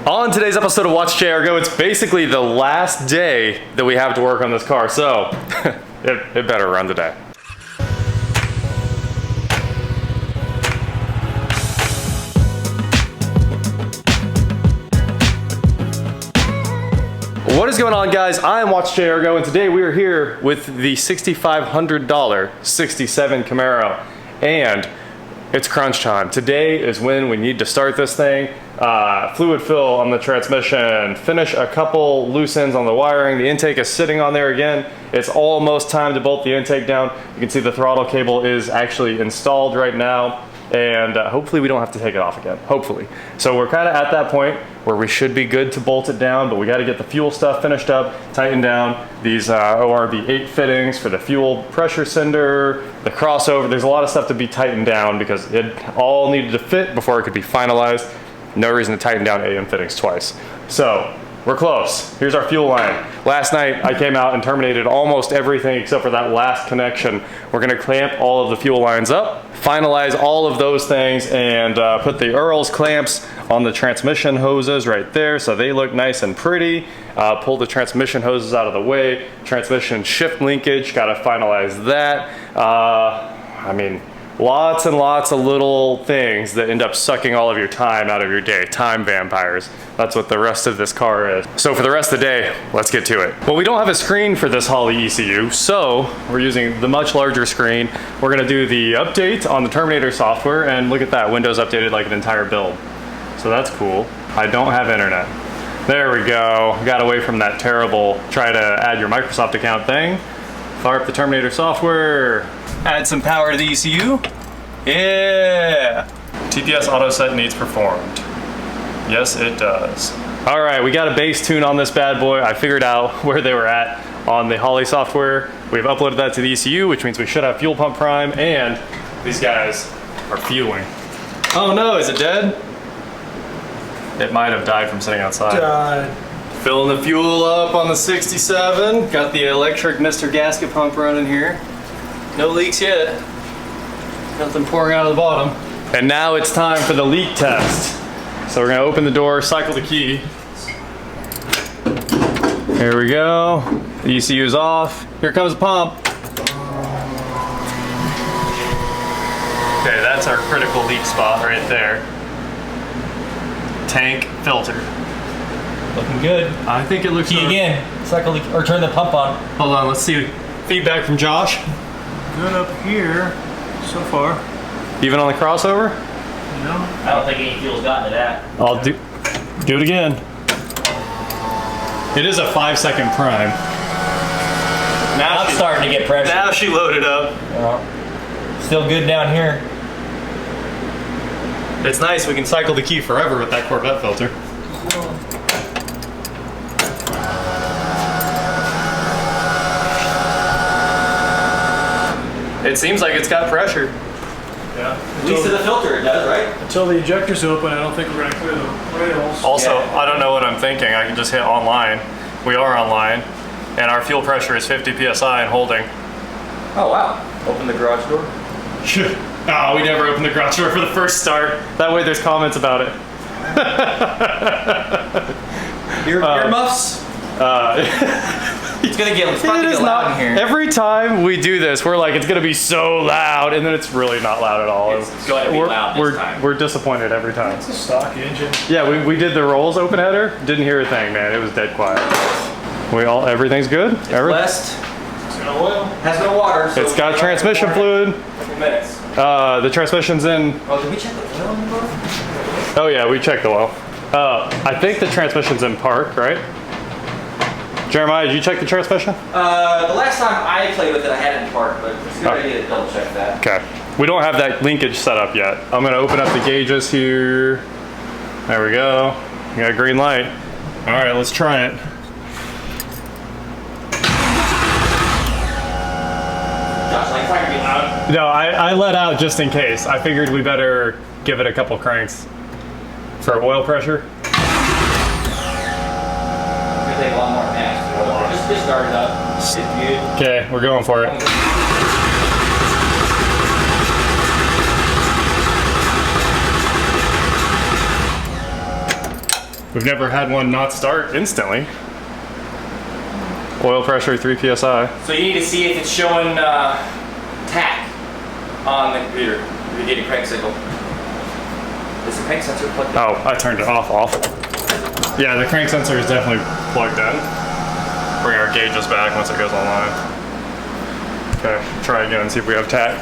On today's episode of Watch JR Go, it's basically the last day that we have to work on this car, so it better run today. What is going on, guys? I am Watch JR Go, and today we are here with the $6,500 67 Camaro, and it's crunch time. Today is when we need to start this thing. Fluid fill on the transmission, finish a couple loose ends on the wiring. The intake is sitting on there again. It's almost time to bolt the intake down. You can see the throttle cable is actually installed right now, and hopefully we don't have to take it off again, hopefully. So we're kind of at that point where we should be good to bolt it down, but we got to get the fuel stuff finished up, tighten down these ORB 8 fittings for the fuel pressure sender, the crossover. There's a lot of stuff to be tightened down because it all needed to fit before it could be finalized. No reason to tighten down AM fittings twice. So we're close. Here's our fuel line. Last night I came out and terminated almost everything except for that last connection. We're gonna clamp all of the fuel lines up, finalize all of those things, and put the Earl's clamps on the transmission hoses right there so they look nice and pretty. Pull the transmission hoses out of the way. Transmission shift linkage, gotta finalize that. I mean, lots and lots of little things that end up sucking all of your time out of your day. Time vampires. That's what the rest of this car is. So for the rest of the day, let's get to it. Well, we don't have a screen for this Holley ECU, so we're using the much larger screen. We're gonna do the update on the Terminator software, and look at that, Windows updated like an entire build. So that's cool. I don't have internet. There we go. Got away from that terrible try to add your Microsoft account thing. Fire up the Terminator software. Add some power to the ECU. Yeah! TPS auto set needs performed. Yes, it does. All right, we got a base tune on this bad boy. I figured out where they were at on the Holley software. We've uploaded that to the ECU, which means we should have fuel pump prime, and these guys are fueling. Oh no, is it dead? It might have died from sitting outside. Died. Filling the fuel up on the 67. Got the electric Mr. Gasket pump running here. No leaks yet. Nothing pouring out of the bottom. And now it's time for the leak test. So we're gonna open the door, cycle the key. Here we go. The ECU's off. Here comes the pump. Okay, that's our critical leak spot right there. Tank filter. Looking good. I think it looks Key good. again. Cycle or turn the pump on. Hold on, let's see. Feedback from Josh. Good up here so far. Even on the crossover? No. I don't think any fuel's gotten to that. I'll do it again. It is a 5-second prime. Now I'm starting to get pressure. Now she loaded up. Still good down here. It's nice, we can cycle the key forever with that Corvette filter. It seems like it's got pressure. Yeah. At least to the filter it does, right? Until the ejector's open, I don't think we're going to clear the rails. Also, Yeah. I don't know what I'm thinking. I can just hit online. We are online. And our fuel pressure is 50 PSI and holding. Oh wow. Open the garage door. Oh, we never opened the garage door for the first start. That way there's comments about it. Earmuffs? It's gonna get loud in here. Every time we do this, we're like, it's gonna be so loud, and then it's really not loud at all. It's going to be loud this time. We're disappointed every time. It's a stock engine. Yeah, we did the rolls open header. Didn't hear a thing, man. It was dead quiet. Everything's good? Blessed. It's got oil. Has no water. So It's got transmission fluid. A couple minutes. The transmission's in. Oh, did we check the oil on the car? Oh yeah, we checked the oil. I think the transmission's in park, right? Jeremiah, did you check the transmission? The last time I played with it, I had it in park, but it's a good idea to double check that. Okay. We don't have that linkage set up yet. I'm gonna open up the gauges here. There we go. We got a green light. All right, let's try it. Josh, like, try to be loud. No, I let out just in case. I figured we better give it a couple cranks for oil pressure. Take a lot more than that. Just start it up. It's good. Okay, we're going for it. We've never had one not start instantly. Oil pressure 3 psi. So you need to see if it's showing tack on the computer. If you're getting crank signal. Is the crank sensor plugged in? Oh, I turned it off. Yeah, the crank sensor is definitely plugged in. Bring our gauges back once it goes online. Okay, try again and see if we have tack.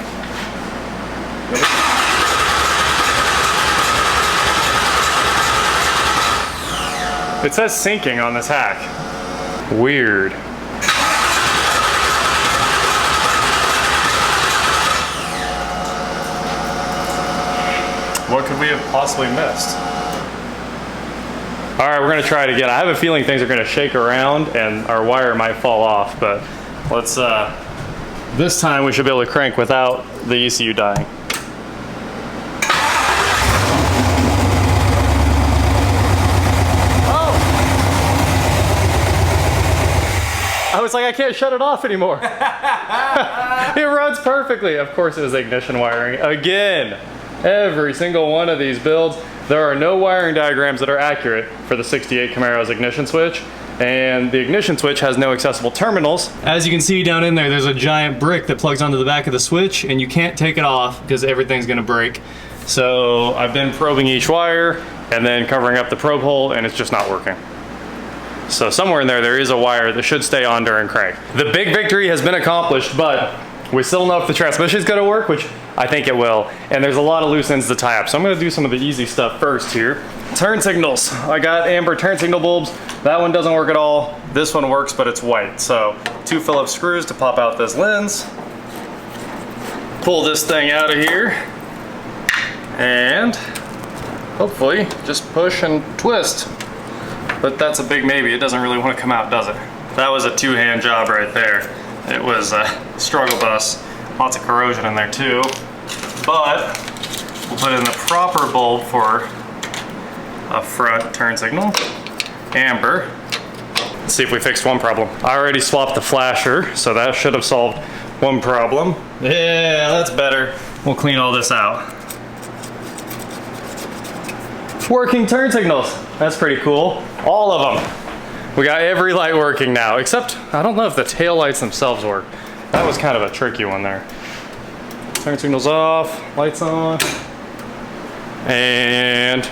It says syncing on this hack. Weird. What could we have possibly missed? All right, we're gonna try it again. I have a feeling things are gonna shake around and our wire might fall off, but let's, this time we should be able to crank without the ECU dying. I was like, I can't shut it off anymore. It runs perfectly. Of course it was ignition wiring. Again, every single one of these builds, there are no wiring diagrams that are accurate for the 68 Camaro's ignition switch. And the ignition switch has no accessible terminals. As you can see down in there, there's a giant brick that plugs onto the back of the switch and you can't take it off because everything's gonna break. So I've been probing each wire and then covering up the probe hole and it's just not working. So somewhere in there is a wire that should stay on during crank. The big victory has been accomplished, but we still don't know if the transmission's gonna work, which I think it will. And there's a lot of loose ends to tie up. So I'm gonna do some of the easy stuff first here. Turn signals. I got amber turn signal bulbs. That one doesn't work at all. This one works, but it's white. So 2 Phillips screws to pop out this lens. Pull this thing out of here. And hopefully just push and twist. But that's a big maybe. It doesn't really want to come out, does it? That was a 2-hand job right there. It was a struggle bus. Lots of corrosion in there too. But we'll put in the proper bulb for a front turn signal. Amber. Let's see if we fixed one problem. I already swapped the flasher, so that should have solved one problem. Yeah, that's better. We'll clean all this out. Working turn signals. That's pretty cool. All of them. We got every light working now, except I don't know if the tail lights themselves work. That was kind of a tricky one there. Turn signals off, lights on, and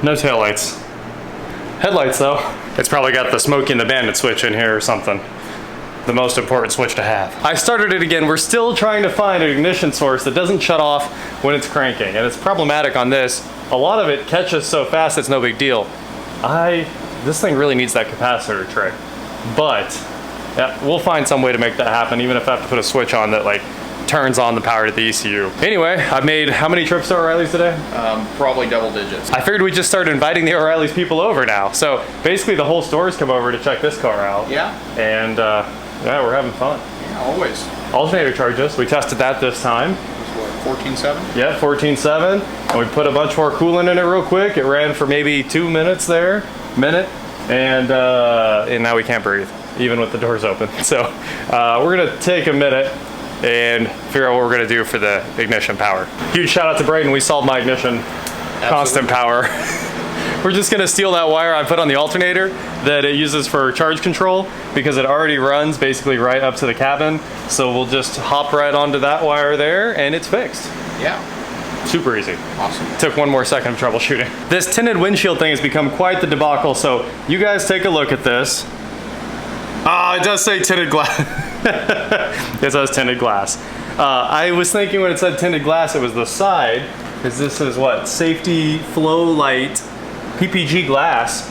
no tail lights. Headlights though. It's probably got the Smokey and the Bandit switch in here or something. The most important switch to have. I started it again. We're still trying to find an ignition source that doesn't shut off when it's cranking, and it's problematic on this. A lot of it catches so fast it's no big deal. This thing really needs that capacitor tray, but yeah, we'll find some way to make that happen, even if I have to put a switch on that like turns on the power to the ECU. Anyway, I've made how many trips to O'Reilly's today? Probably double digits. I figured we'd just start inviting the O'Reilly's people over now. So basically the whole store's come over to check this car out. Yeah. And yeah, we're having fun. Yeah, always. Alternator charges, we tested that this time. What, 14.7? Yeah, 14.7. And we put a bunch more coolant in it real quick. It ran for maybe 2 minutes there, and now we can't breathe, even with the doors open. So we're gonna take a minute and figure out what we're gonna do for the ignition power. Huge shout out to Braden, we solved my ignition. Absolutely. Constant power. We're just gonna steal that wire I put on the alternator that it uses for charge control because it already runs basically right up to the cabin. So we'll just hop right onto that wire there and it's fixed. Yeah. Super easy. Awesome. Took 1 more second of troubleshooting. This tinted windshield thing has become quite the debacle, so you guys take a look at this. It does say tinted glass. It says tinted glass. I was thinking when it said tinted glass, it was the side, because this is what? Safety flow light PPG glass.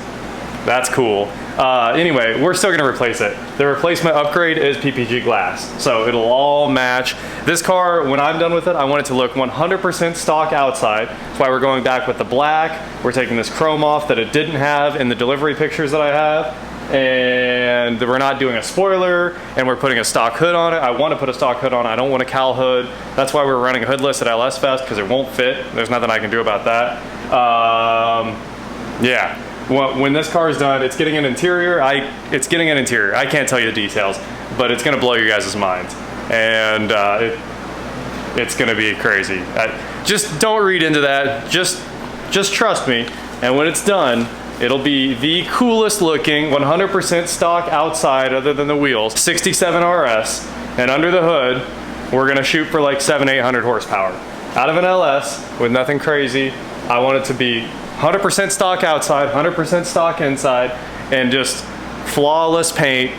That's cool. Anyway, we're still gonna replace it. The replacement upgrade is PPG glass, so it'll all match. This car, when I'm done with it, I want it to look 100% stock outside. That's why we're going back with the black. We're taking this chrome off that it didn't have in the delivery pictures that I have. And we're not doing a spoiler, and we're putting a stock hood on it. I want to put a stock hood on it. I don't want a cowl hood. That's why we're running a hoodless at LS Fest, because it won't fit. There's nothing I can do about that. Yeah. When this car is done, it's getting an interior. It's getting an interior. I can't tell you the details, but it's gonna blow you guys' minds, and it's gonna be crazy. Just don't read into that. Just trust me. And when it's done, it'll be the coolest looking 100% stock outside other than the wheels 67 RS, and under the hood we're gonna shoot for like 700-800 horsepower. Out of an LS with nothing crazy, I want it to be 100% stock outside, 100% stock inside, and just flawless paint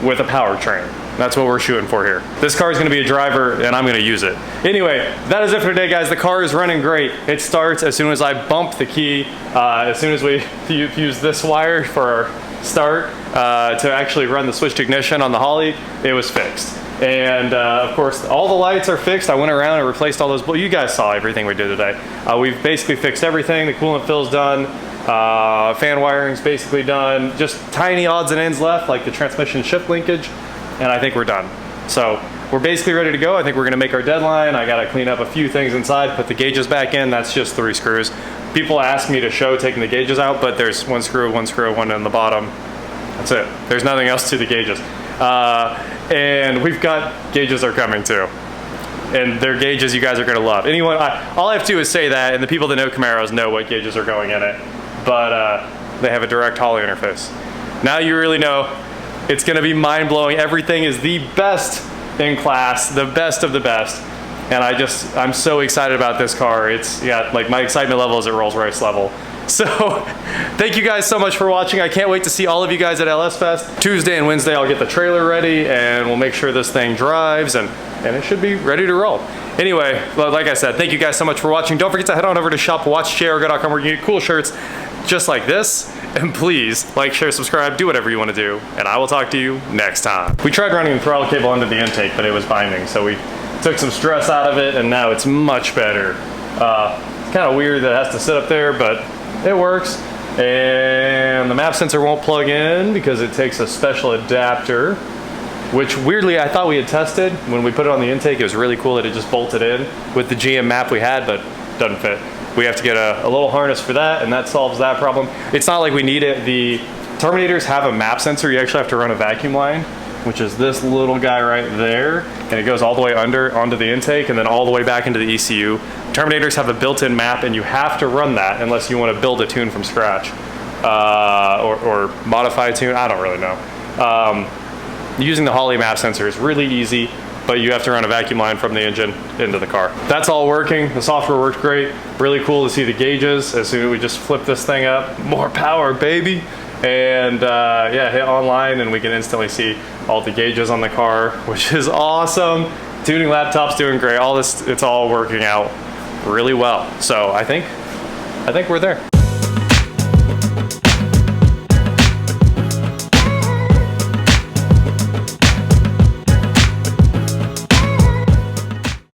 with a powertrain. That's what we're shooting for here. This car is gonna be a driver and I'm gonna use it. Anyway, that is it for today, guys. The car is running great. It starts as soon as I bump the key, as soon as we use this wire for our start to actually run the switched ignition on the Holley, it was fixed. And of course, all the lights are fixed. I went around and replaced all those, you guys saw everything we did today. We've basically fixed everything. The coolant fill's done. Fan wiring's basically done. Just tiny odds and ends left, like the transmission shift linkage, and I think we're done. So we're basically ready to go. I think we're gonna make our deadline. I gotta clean up a few things inside, put the gauges back in. That's just 3 screws. People ask me to show taking the gauges out, but there's one screw, one in the bottom. That's it. There's nothing else to the gauges. And we've got gauges are coming too. And they're gauges you guys are gonna love. Anyone, all I have to do is say that, and the people that know Camaros know what gauges are going in it. But they have a direct Holley interface. Now you really know. It's gonna be mind-blowing. Everything is the best in class, the best of the best. And I'm so excited about this car. It's, yeah, like my excitement level is at Rolls-Royce level. So thank you guys so much for watching. I can't wait to see all of you guys at LS Fest. Tuesday and Wednesday, I'll get the trailer ready and we'll make sure this thing drives and it should be ready to roll. Anyway, like I said, thank you guys so much for watching. Don't forget to head on over to shopwatchjayrgo.com where you get cool shirts just like this. And please like, share, subscribe, do whatever you want to do. And I will talk to you next time. We tried running the throttle cable under the intake, but it was binding. So we took some stress out of it and now it's much better. It's kind of weird that it has to sit up there, but it works. And the map sensor won't plug in because it takes a special adapter, which weirdly I thought we had tested. When we put it on the intake, it was really cool that it just bolted in with the GM map we had, but doesn't fit. We have to get a little harness for that, and that solves that problem. It's not like we need it. The Terminators have a map sensor. You actually have to run a vacuum line, which is this little guy right there, and it goes all the way under onto the intake and then all the way back into the ECU. Terminators have a built-in map, and you have to run that unless you want to build a tune from scratch or modify a tune. I don't really know. Using the Holley map sensor is really easy, but you have to run a vacuum line from the engine into the car. That's all working. The software worked great. Really cool to see the gauges as soon as we just flip this thing up. More power, baby. And yeah, hit online and we can instantly see all the gauges on the car, which is awesome. Tuning laptop's doing great. All this, it's all working out really well. So I think we're there.